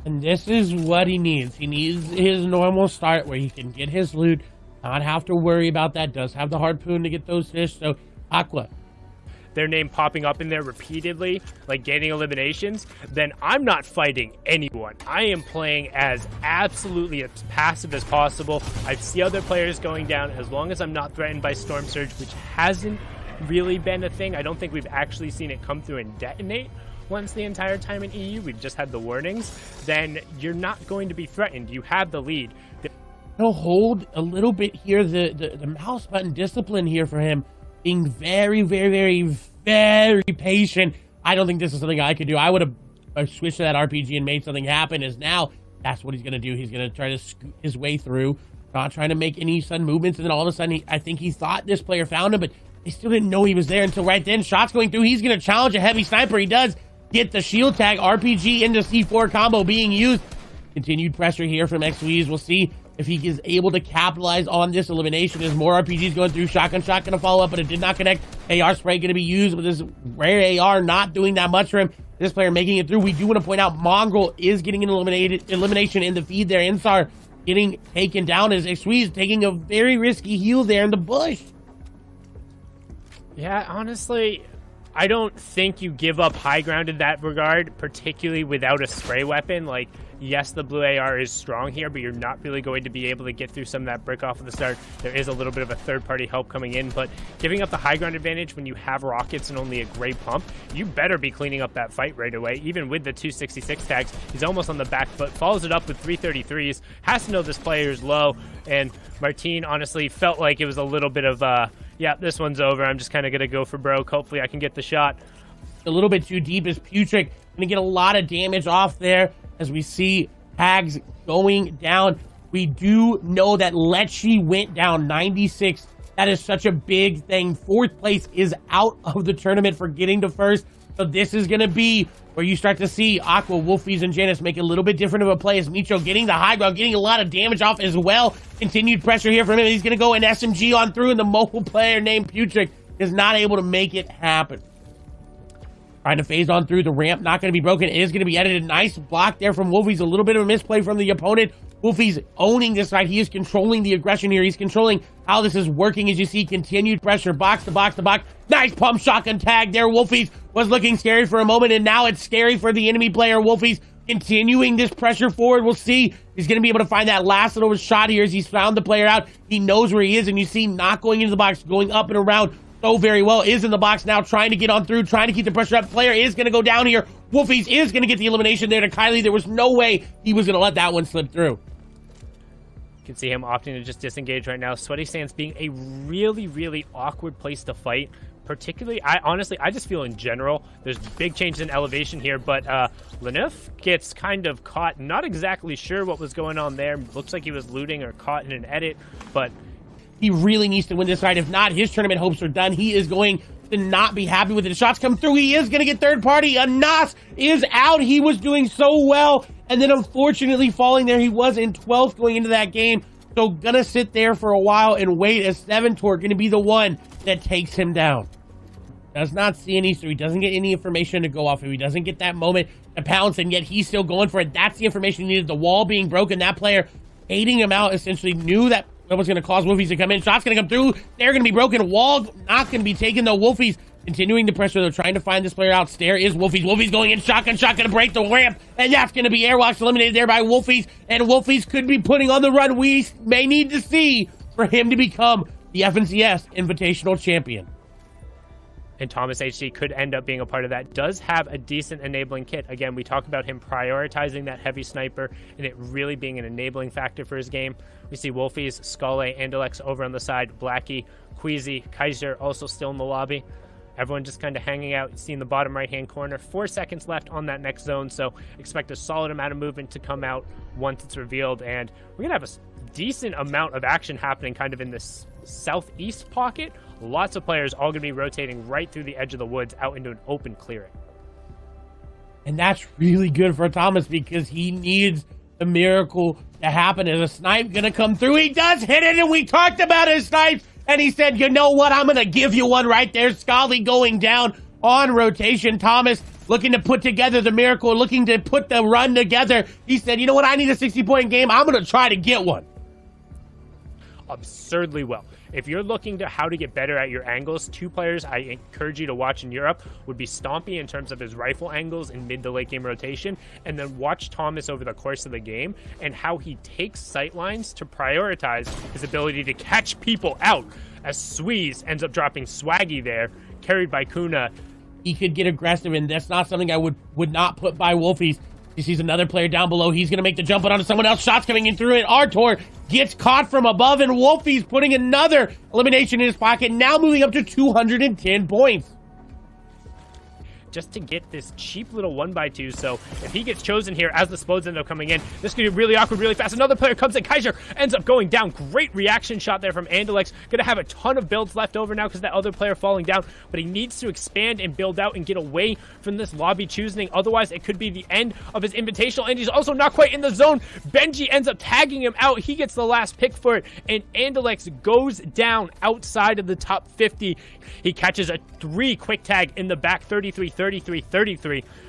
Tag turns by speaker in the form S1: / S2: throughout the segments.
S1: And this is what he needs. He needs his normal start where he can get his loot, not have to worry about that. Does have the harpoon to get those fish. So, Aqua,
S2: their name popping up in there repeatedly, like gaining eliminations, then I'm not fighting anyone. I am playing as absolutely as passive as possible. I see other players going down as long as I'm not threatened by Storm Surge, which hasn't really been a thing. I don't think we've actually seen it come through and detonate once the entire time in EU. We've just had the warnings. Then you're not going to be threatened. You have the lead.
S1: He'll hold a little bit here. The mouse button discipline here for him, being very, very, very, very patient. I don't think this is something I could do. I would have switched to that RPG and made something happen. As now, that's what he's going to do. He's going to try to scoot his way through, not trying to make any sudden movements. And then all of a sudden, I think he thought this player found him, but they still didn't know he was there until right then. Shots going through. He's going to challenge a heavy sniper. He does get the shield tag. RPG into C4 combo being used. Continued pressure here from XWeeze. We'll see if he is able to capitalize on this elimination as more RPGs going through. Shotgun shot going to follow up, but it did not connect. AR spray going to be used, with this rare AR not doing that much for him. This player making it through. We do want to point out Mongrel is getting an elimination in the feed there. Insar getting taken down as XWeeze taking a very risky heal there in the bush.
S2: Yeah, honestly, I don't think you give up high ground in that regard, particularly without a spray weapon. Like, yes, the blue AR is strong here, but you're not really going to be able to get through some of that brick off of the start. There is a little bit of a third-party help coming in, but giving up the high ground advantage when you have rockets and only a gray pump, you better be cleaning up that fight right away. Even with the 266 tags, he's almost on the back foot, follows it up with 333s, has to know this player is low, and Martine honestly felt like it was a little bit of yeah, this one's over. I'm just kind of going to go for broke. Hopefully I can get the shot.
S1: A little bit too deep is Putrick. Going to get a lot of damage off there as we see tags going down. We do know that Lecce went down 96. That is such a big thing. Fourth place is out of the tournament for getting to first. So this is going to be where you start to see Aqua, Wolfies, and Janus make a little bit different of a play as Micho getting the high ground, getting a lot of damage off as well. Continued pressure here from him. He's going to go an SMG on through, and the mobile player named Putrick is not able to make it happen. Trying to phase on through the ramp, not going to be broken. It is going to be edited. Nice block there from Wolfies. A little bit of a misplay from the opponent. Wolfies owning this side. He is controlling the aggression here. He's controlling how this is working as you see continued pressure. Box to box to box. Nice pump shotgun tag there. Wolfies was looking scary for a moment, and now it's scary for the enemy player. Wolfies continuing this pressure forward. We'll see. He's going to be able to find that last little shot here as he's found the player out. He knows where he is, and you see not going into the box, going up and around so very well. Is in the box now, trying to get on through, trying to keep the pressure up. Player is going to go down here. Wolfies is going to get the elimination there to Kylie. There was no way he was going to let that one slip through.
S2: You can see him opting to just disengage right now. Sweaty Sands being a really, really awkward place to fight. Particularly, I just feel in general, there's big changes in elevation here, but Lenif gets kind of caught. Not exactly sure what was going on there. Looks like he was looting or caught in an edit, but
S1: he really needs to win this fight. If not, his tournament hopes are done. He is going to not be happy with it. The shots come through. He is going to get third party. Anas is out. He was doing so well, and then unfortunately falling there. He was in 12th going into that game, so gonna sit there for a while and wait as 7-Tor going to be the one that takes him down. Does not see any, so he doesn't get any information to go off of. He doesn't get that moment to pounce, and yet he's still going for it. That's the information he needed. The wall being broken. That player aiding him out essentially knew that was going to cause Wolfies to come in. Shots going to come through. They're going to be broken. Wall not going to be taken, though. Wolfies continuing the pressure. They're trying to find this player out. Stare is Wolfies. Wolfies going in. Shotgun shot going to break the ramp, and that's going to be Airwalks eliminated there by Wolfies, and Wolfies could be putting on the run we may need to see for him to become the FNCS Invitational Champion.
S2: And Thomas HD could end up being a part of that. Does have a decent enabling kit. Again, we talk about him prioritizing that heavy sniper and it really being an enabling factor for his game. We see Wolfies, Skale, Andalex over on the side, Blackie, Queasy, Kaiser also still in the lobby. Everyone just kind of hanging out. You see in the bottom right-hand corner, 4 seconds left on that next zone, so expect a solid amount of movement to come out once it's revealed. And we're going to have a decent amount of action happening kind of in this southeast pocket. Lots of players all going to be rotating right through the edge of the woods out into an open clearing.
S1: And that's really good for Thomas because he needs the miracle to happen. Is a snipe going to come through? He does hit it, and we talked about his snipes. and he said, you know what? I'm going to give you one right there. Scully going down on rotation. Thomas looking to put together the miracle, looking to put the run together. He said, you know what? I need a 60-point game. I'm going to try to get one.
S2: Absurdly well. If you're looking to how to get better at your angles, two players I encourage you to watch in Europe would be Stompy in terms of his rifle angles in mid to late game rotation, and then watch Thomas over the course of the game and how he takes sight lines to prioritize his ability to catch people out, as Sweeze ends up dropping Swaggy there, carried by Kuna.
S1: He could get aggressive, and that's not something I would not put by Wolfies. He sees another player down below. He's going to make the jump onto someone else. Shots coming in through it. Artur gets caught from above, and Wolfie's putting another elimination in his pocket, now moving up to 210 points.
S2: Just to get this cheap little 1x2. So if he gets chosen here as the Spodes end up coming in, this could be really awkward really fast. Another player comes in. Kaiser ends up going down. Great reaction shot there from Andalex. Gonna have a ton of builds left over now because that other player falling down, but he needs to expand and build out and get away from this lobby choosing. Otherwise, it could be the end of his Invitational, and he's also not quite in the zone. Benji ends up tagging him out. He gets the last pick for it, and Andalex goes down outside of the top 50. He catches a 3 quick tag in the back, 33,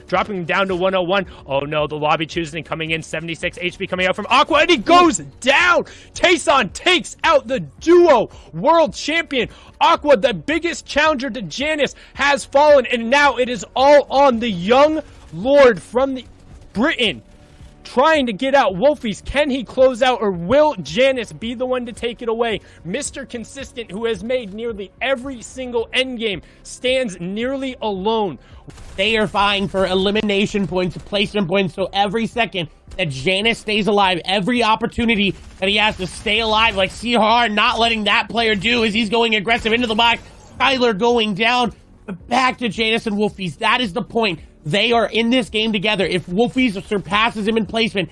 S2: dropping him down to 101. Oh no, the lobby choosing coming in, 76 HP coming out from Aqua, and he goes down. Tayson takes out the duo world champion. Aqua, the biggest challenger to Janice, has fallen, and now it is all on the young lord from the Britain trying to get out Wolfies. Can he close out, or will Janice be the one to take it away? Mr. Consistent, who has made nearly every single endgame, stands nearly alone.
S1: They are vying for elimination points, placement points, so every second that Janice stays alive, every opportunity that he has to stay alive, like CR not letting that player do as he's going aggressive into the box. Skylar going down, back to Janice and Wolfies. That is the point. They are in this game together. If Wolfies surpasses him in placement,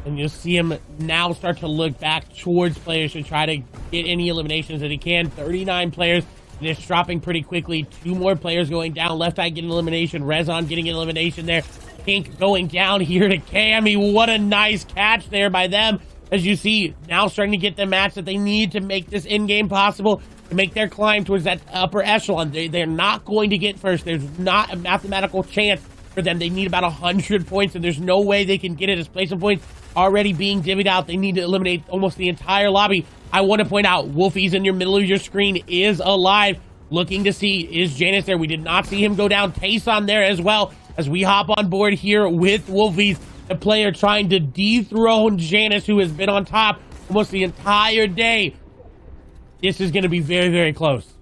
S1: and you'll see him now start to look back towards players to try to get any eliminations that he can. 39 players, and it's dropping pretty quickly. 2 more players going down. Left eye getting elimination. Rezon getting an elimination there. Pink going down here to Cammy. What a nice catch there by them. As you see, now starting to get the match that they need to make this in-game possible, to make their climb towards that upper echelon. They're not going to get first. There's not a mathematical chance for them. They need about 100 points, and there's no way they can get it as placement points already being divvied out. They need to eliminate almost the entire lobby. I want to point out, Wolfies in your middle of your screen is alive, looking to see, is Janice there? We did not see him go down. Tayson there as well, as we hop on board here with Wolfies, the player trying to dethrone Janice, who has been on top almost the entire day. This is going to be very, very close.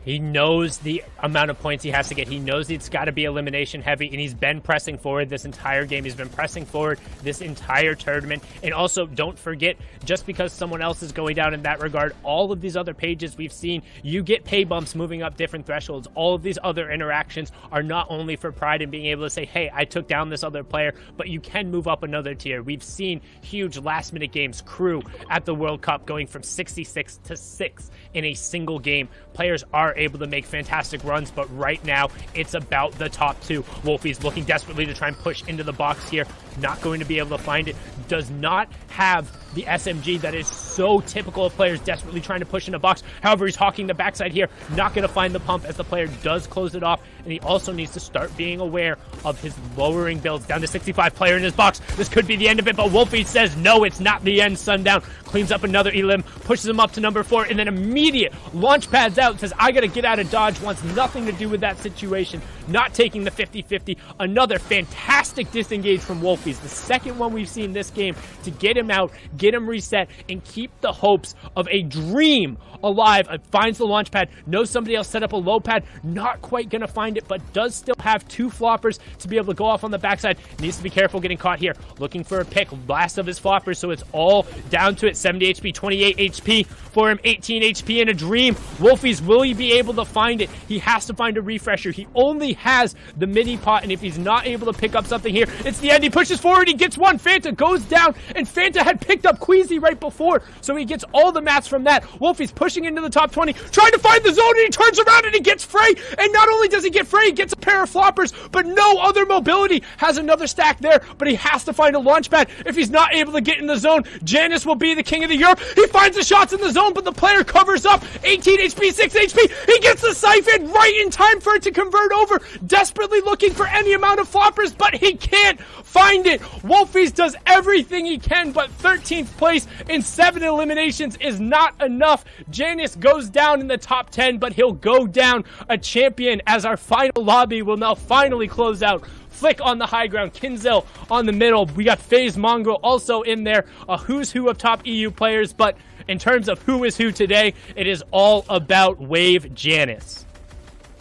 S2: He knows the amount of points he has to get. He knows it's got to be elimination heavy, and he's been pressing forward this entire game. He's been pressing forward this entire tournament. And also, don't forget, just because someone else is going down in that regard, all of these other pages we've seen, you get pay bumps moving up different thresholds. All of these other interactions are not only for pride and being able to say, hey, I took down this other player, but you can move up another tier. We've seen huge last-minute games, crew at the World Cup going from 66 to 6 in a single game. Players are able to make fantastic runs, but right now it's about the top 2. Wolfie's looking desperately to try and push into the box here. Not going to be able to find it. Does not have the SMG that is so typical of players desperately trying to push in a box. However, he's hawking the backside here. Not going to find the pump as the player does close it off. And he also needs to start being aware of his lowering builds. Down to 65 player in his box. This could be the end of it, but Wolfie says no, it's not the end. Sundown cleans up another elim, pushes him up to number 4, and then immediate launch pads out. Says, I got to get out of dodge. Wants nothing to do with that situation. Not taking the 50-50. Another fantastic disengage from Wolfies. The second one we've seen this game to get him out, get him reset, and keep the hopes of a dream alive. Finds the launch pad, knows somebody else set up a low pad, not quite gonna find it, but does still have 2 floppers to be able to go off on the backside. Needs to be careful getting caught here. Looking for a pick, last of his floppers, so it's all down to it. 70 HP, 28 HP for him, 18 HP in a dream. Wolfies, will he be able to find it? He has to find a refresher. He only has the mini pot, and if he's not able to pick up something here, it's the end. He pushes forward, he gets one. Fanta goes down, and Fanta had picked up Queasy right before, so he gets all the mats from that. Wolfie's pushing into the top 20, trying to find the zone, and he turns around and he gets Frey, and not only does he get Frey, he gets a pair of floppers, but no other mobility. Has another stack there, but he has to find a launch pad. If he's not able to get in the zone, Janus will be the king of the Europe. He finds the shots in the zone, but the player covers up. 18 HP, 6 HP. He gets the siphon right in time for it to convert over. Desperately looking for any amount of floppers, but he can't find it. Wolfies does everything he can, but 13th place in 7 eliminations is not enough. Janus goes down in the top 10, but he'll go down a champion as our final lobby will now finally close out. Flick on the high ground, Kinzel on the middle. We got FaZe Mongrel also in there, a who's who of top EU players, but in terms of who is who today, it is all about Wave Janus.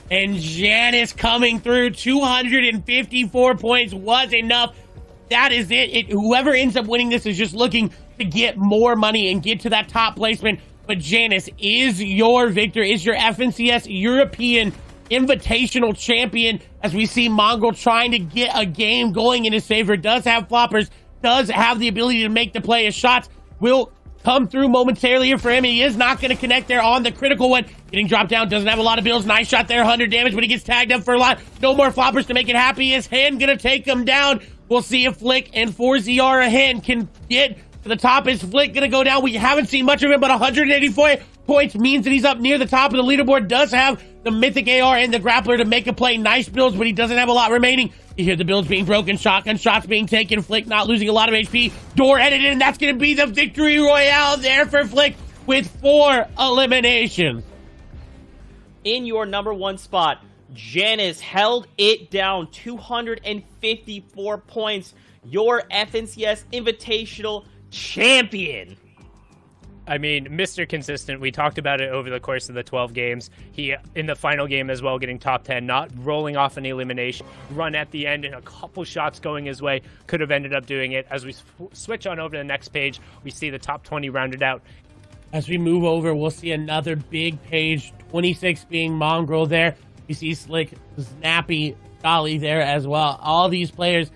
S1: And Janus coming through, 254 points was enough. That is it. Whoever ends up winning this is just looking to get more money and get to that top placement. But Janus is your victor, is your FNCS European Invitational champion, as we see Mongrel trying to get a game going in his favor. Does have floppers, does have the ability to make the play. His shots will come through momentarily here for him. He is not going to connect there on the critical one. Getting dropped down, doesn't have a lot of builds. Nice shot there, 100 damage, but he gets tagged up for a lot. No more floppers to make it happy. His hand going to take him down. We'll see if Flick and 4ZR ahead can get to the top. Is Flick going to go down? We haven't seen much of him, but 184 points means that he's up near the top of the leaderboard. Does have the Mythic AR and the Grappler to make a play. Nice builds, but he doesn't have a lot remaining. You hear the builds being broken, shotgun shots being taken. Flick not losing a lot of HP. Door edited, and that's going to be the victory royale there for Flick with 4 eliminations.
S3: In your number 1 spot, Janus held it down, 254 points. Your FNCS Invitational champion.
S2: I mean, Mr. Consistent, we talked about it over the course of the 12 games. He, in the final game as well, getting top 10, not rolling off an elimination. Run at the end and a couple shots going his way. Could have ended up doing it. As we switch on over to the next page, we see the top 20 rounded out.
S1: As we move over, we'll see another big page, 26 being Mongrel there. We see Slick, Snappy, Dolly there as well. All these players